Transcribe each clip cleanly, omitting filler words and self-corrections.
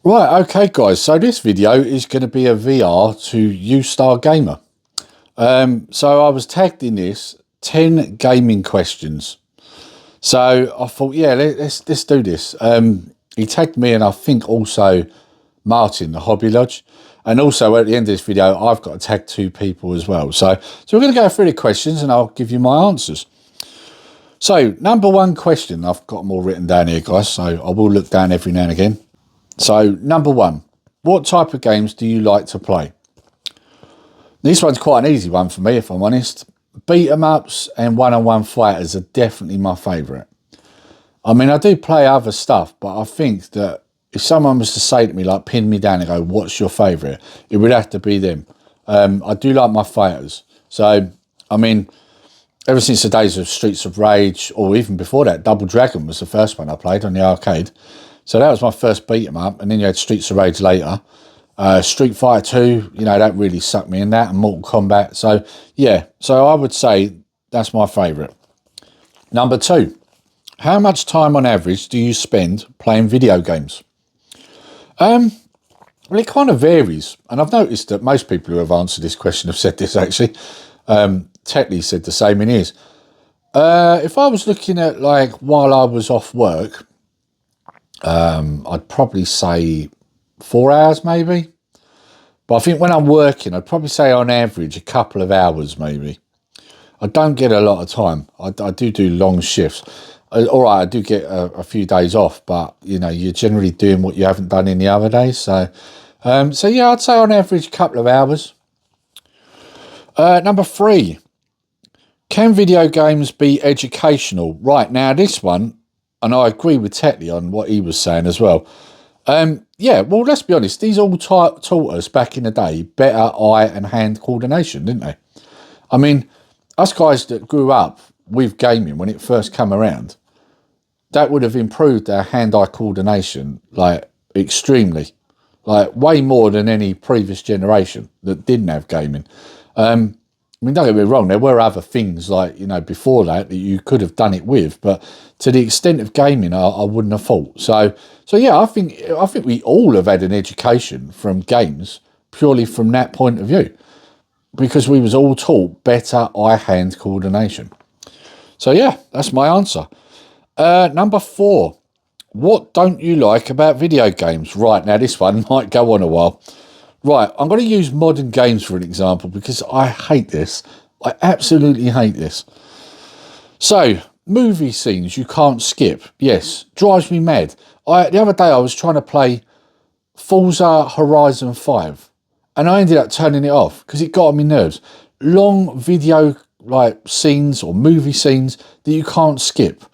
Right, okay guys, so this video is going to be a VR to U-Star Gamer. So I was tagged in this 10 gaming questions. So I thought, yeah, let's do this. He tagged me and I think also Martin, the Hobby Lodge. And also at the end of this video, I've got to tag 2 people as well. So we're going to go through the questions and I'll give you my answers. So number 1 question, I've got them all written down here guys, so I will look down every now and again. So, number 1, what type of games do you like to play? This one's quite an easy one for me, if I'm honest. Beat 'em ups and one-on-one fighters are definitely my favourite. I mean, I do play other stuff, but I think that if someone was to say to me, like, pin me down and go, what's your favourite? It would have to be them. I do like my fighters. So, I mean, ever since the days of Streets of Rage, or even before that, Double Dragon was the first one I played on the arcade. So that was my first beat 'em up, and then you had Streets of Rage later. Street Fighter 2, you know, that really sucked me in, that, and Mortal Kombat. So, yeah, so I would say that's my favourite. Number 2, how much time on average do you spend playing video games? Well, it kind of varies, and I've noticed that most people who have answered this question have said this, actually. Tetley said the same in his. If I was looking at, like, while I was off work, I'd probably say 4 hours maybe. But I think when I'm working, I'd probably say on average a couple of hours maybe. I don't get a lot of time. I do long shifts. All right, I do get a few days off, but, you know, you're generally doing what you haven't done in the other days. So yeah, I'd say on average a couple of hours. Number 3, can video games be educational? Right, now this one, and I agree with Tetley on what he was saying as well. Yeah, well, let's be honest. These all taught us back in the day better eye and hand coordination, didn't they? I mean, us guys that grew up with gaming when it first came around, that would have improved our hand-eye coordination, like, extremely. Like, way more than any previous generation that didn't have gaming. I mean, don't get me wrong, there were other things like, you know, before that you could have done it with, but to the extent of gaming, I wouldn't have thought. So yeah, I think we all have had an education from games purely from that point of view, because we was all taught better eye-hand coordination. So yeah, that's my answer. Number 4, what don't you like about video games? Right, now this one might go on a while. Right, I'm going to use modern games for an example because I hate this. I absolutely hate this. So, movie scenes you can't skip. Yes, drives me mad. The other day I was trying to play Forza Horizon 5 and I ended up turning it off because it got on my nerves. Long video like scenes or movie scenes that you can't skip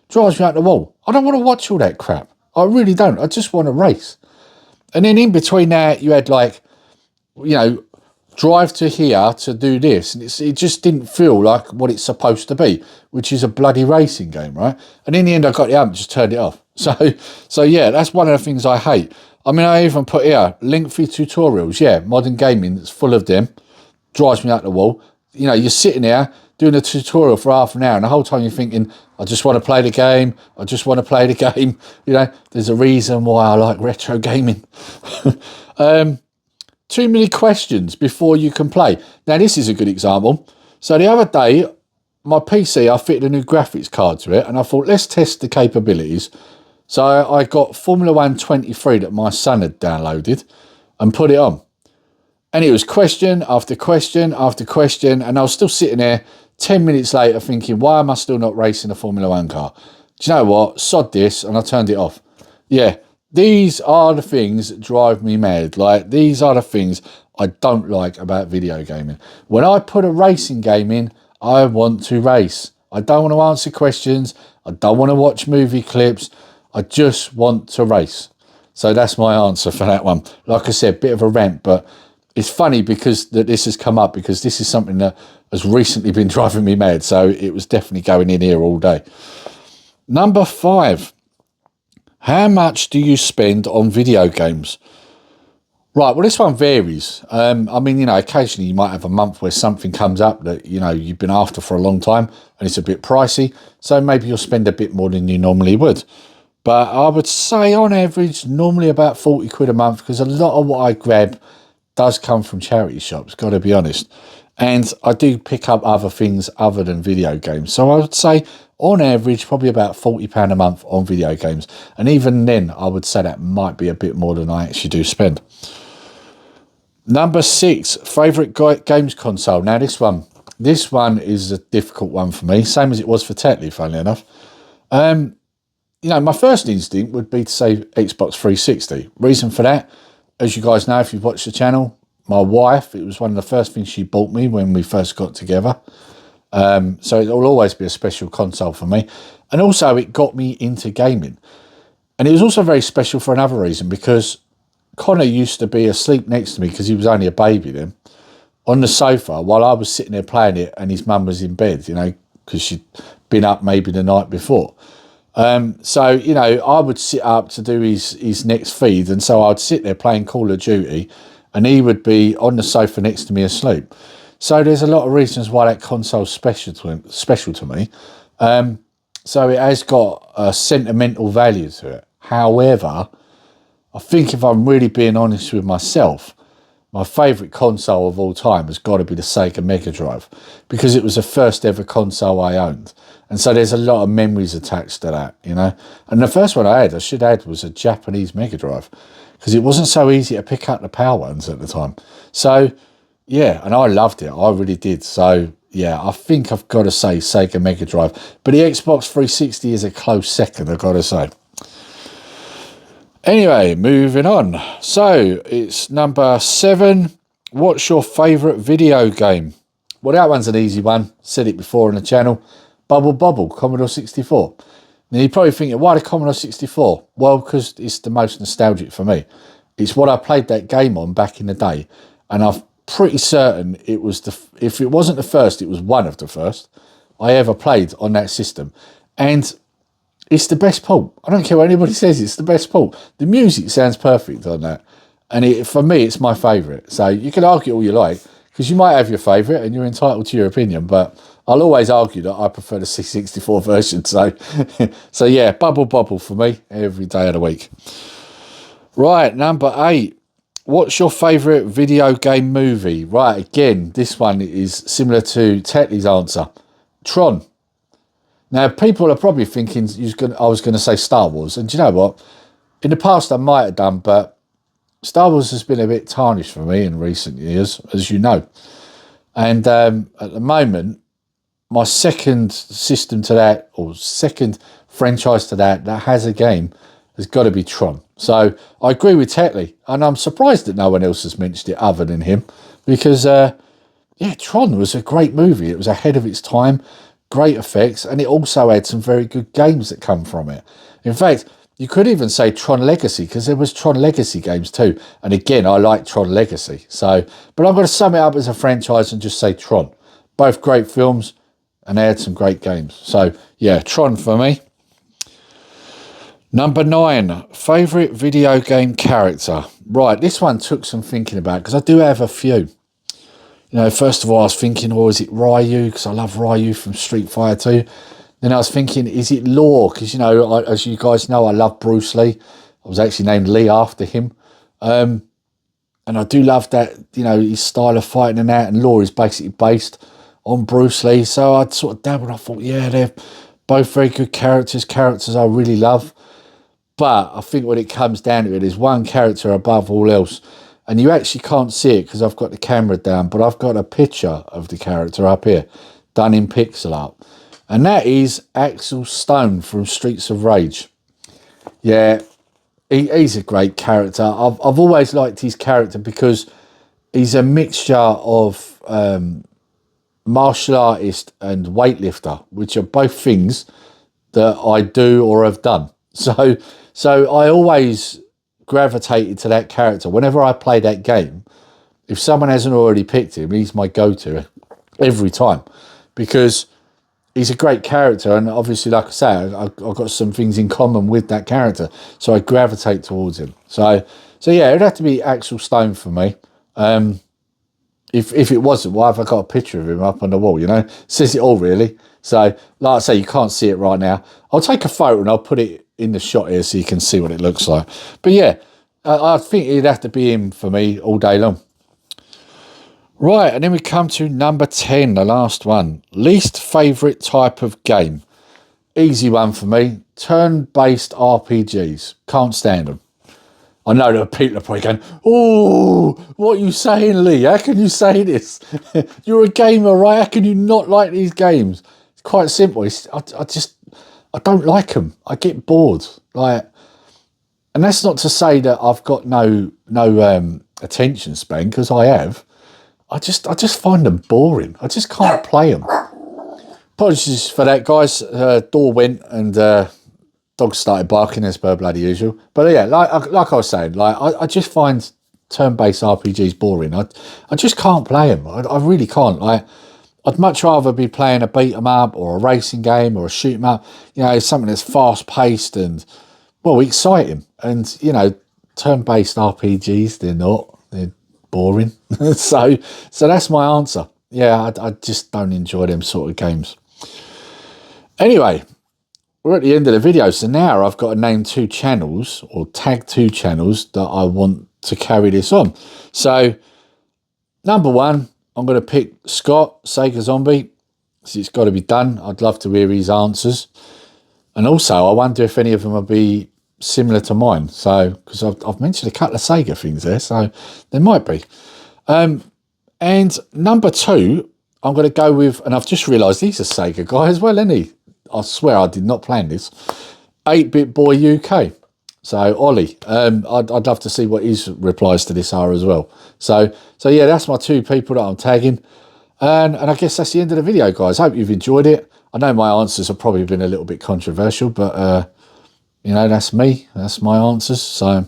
drives me out the wall. I don't want to watch all that crap. I really don't. I just want to race. And then in between that, you had, like, you know, drive to here to do this. And it just didn't feel like what it's supposed to be, which is a bloody racing game, right? And in the end, I got the app and just turned it off. So yeah, that's one of the things I hate. I mean, I even put here, lengthy tutorials. Yeah, modern gaming that's full of them. Drives me out the wall. You know, you're sitting there doing a tutorial for half an hour and the whole time you're thinking, I just want to play the game. I just want to play the game. You know, there's a reason why I like retro gaming. Too many questions before you can play. Now, this is a good example. So the other day, my PC, I fitted a new graphics card to it and I thought, let's test the capabilities. So I got Formula 1 23 that my son had downloaded and put it on. And it was question after question after question. And I was still sitting there 10 minutes later thinking, why am I still not racing a Formula 1 car? Do you know what? Sod this. And I turned it off. Yeah, these are the things that drive me mad. Like, these are the things I don't like about video gaming. When I put a racing game in, I want to race. I don't want to answer questions. I don't want to watch movie clips. I just want to race. So that's my answer for that one. Like I said, bit of a rant, but it's funny because that this has come up because this is something that has recently been driving me mad. So it was definitely going in here all day. Number 5, how much do you spend on video games? Right, well, this one varies. I mean, you know, occasionally you might have a month where something comes up that, you know, you've been after for a long time and it's a bit pricey. So maybe you'll spend a bit more than you normally would. But I would say on average, normally about 40 quid a month, because a lot of what I grab does come from charity shops, got to be honest. And I do pick up other things other than video games. So I would say on average, probably about £40 a month on video games. And even then, I would say that might be a bit more than I actually do spend. Number 6, favourite games console. Now this one is a difficult one for me, same as it was for Tetley, funnily enough. You know, my first instinct would be to say Xbox 360. Reason for that, as you guys know, if you've watched the channel, my wife, it was one of the first things she bought me when we first got together. So it will always be a special console for me. And also it got me into gaming. And it was also very special for another reason, because Connor used to be asleep next to me, because he was only a baby then, on the sofa while I was sitting there playing it, and his mum was in bed, you know, because she'd been up maybe the night before. So, you know, I would sit up to do his next feed, and so I'd sit there playing Call of Duty, and he would be on the sofa next to me asleep. So there's a lot of reasons why that console's special to me. So it has got a sentimental value to it. However, I think if I'm really being honest with myself, my favourite console of all time has got to be the Sega Mega Drive, because it was the first ever console I owned. And so there's a lot of memories attached to that, you know. And the first one I should add, was a Japanese Mega Drive, because it wasn't so easy to pick up the power ones at the time. So, yeah, and I loved it. I really did. So, yeah, I think I've got to say Sega Mega Drive. But the Xbox 360 is a close second, I've got to say. Anyway, moving on. So, it's number 7. What's your favourite video game? Well, that one's an easy one. Said it before on the channel. Bubble Bobble, Commodore 64. Now, you're probably thinking, why the Commodore 64? Well, because it's the most nostalgic for me. It's what I played that game on back in the day. And I'm pretty certain it was if it wasn't the first, it was one of the first I ever played on that system. And it's the best port. I don't care what anybody says, it's the best port. The music sounds perfect on that. And for me, it's my favourite. So you can argue all you like, because you might have your favourite and you're entitled to your opinion, but I'll always argue that I prefer the C64 version. So yeah, Bubble Bobble for me every day of the week. Right, number 8. What's your favourite video game movie? Right, again, this one is similar to Tetley's answer. Tron. Now, people are probably thinking I was going to say Star Wars. And do you know what? In the past, I might have done, but Star Wars has been a bit tarnished for me in recent years, as you know. And at the moment, my second system to that, or second franchise to that has a game, has got to be Tron. So I agree with Tetley, and I'm surprised that no one else has mentioned it other than him, because yeah, Tron was a great movie. It was ahead of its time, great effects, and it also had some very good games that come from it. In fact, you could even say Tron Legacy, because there was Tron Legacy games too. And again, I like Tron Legacy. So, but I'm going to sum it up as a franchise and just say Tron. Both great films, and they had some great games. So yeah, Tron for me. Number 9, favourite video game character. Right, this one took some thinking about, because I do have a few. You know, first of all, I was thinking, is it Ryu? Because I love Ryu from Street Fighter 2. Then I was thinking, is it Law? Because, you know, as you guys know, I love Bruce Lee. I was actually named Lee after him. And I do love that, you know, his style of fighting and that. And Law is basically based on Bruce Lee. So I sort of dabbled. I thought, yeah, they're both very good characters I really love. But I think when it comes down to it, there's one character above all else. And you actually can't see it because I've got the camera down, but I've got a picture of the character up here, done in pixel art. And that is Axel Stone from Streets of Rage. Yeah, he's a great character. I've always liked his character because he's a mixture of martial artist and weightlifter, which are both things that I do or have done. So I always gravitated to that character. Whenever I play that game, if someone hasn't already picked him, he's my go-to every time, because he's a great character, and obviously, like I say, I've got some things in common with that character, so I gravitate towards him. So yeah, it'd have to be Axel Stone for me. If it wasn't, why have I got a picture of him up on the wall? You know, says it all really. So, like I say, you can't see it right now. I'll take a photo and I'll put it in the shot here so you can see what it looks like. But yeah, I think it'd have to be him for me all day long. Right, and then we come to number 10, the last one. Least favourite type of game. Easy one for me. Turn-based RPGs. Can't stand them. I know that people are probably going, oh, what are you saying, Lee? How can you say this? You're a gamer, right? How can you not like these games? It's quite simple. I don't like them. I get bored. Like, and that's not to say that I've got no attention span, because I have. I just find them boring. I just can't play them. Apologies for that, guys. Door went and dogs started barking as per bloody usual. But yeah, like I was saying, like I just find turn-based RPGs boring. I just can't play them. I really can't. Like, I'd much rather be playing a beat 'em up or a racing game or a shoot 'em up. You know, something that's fast-paced and, well, exciting. And, you know, turn-based RPGs, they're not. They're boring. So that's my answer. Yeah, I just don't enjoy them sort of games. Anyway, we're at the end of the video. So now I've got to name 2 channels or tag 2 channels that I want to carry this on. So number 1, I'm going to pick Scott, Sega Zombie. So it's got to be done. I'd love to hear his answers. And also, I wonder if any of them will be similar to mine. So, because I've mentioned a couple of Sega things there, so there might be. And number 2, I'm going to go with, and I've just realised he's a Sega guy as well, isn't he? I swear I did not plan this. 8-Bit Boy UK. So Ollie, I'd love to see what his replies to this are as well. So yeah, that's my 2 people that I'm tagging. And I guess that's the end of the video, guys. Hope you've enjoyed it. I know my answers have probably been a little bit controversial, but you know, that's me. That's my answers. So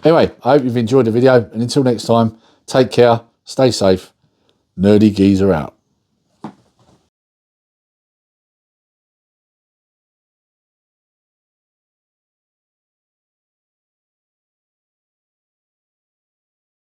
anyway, I hope you've enjoyed the video. And until next time, take care, stay safe. Nerdy Geezer out.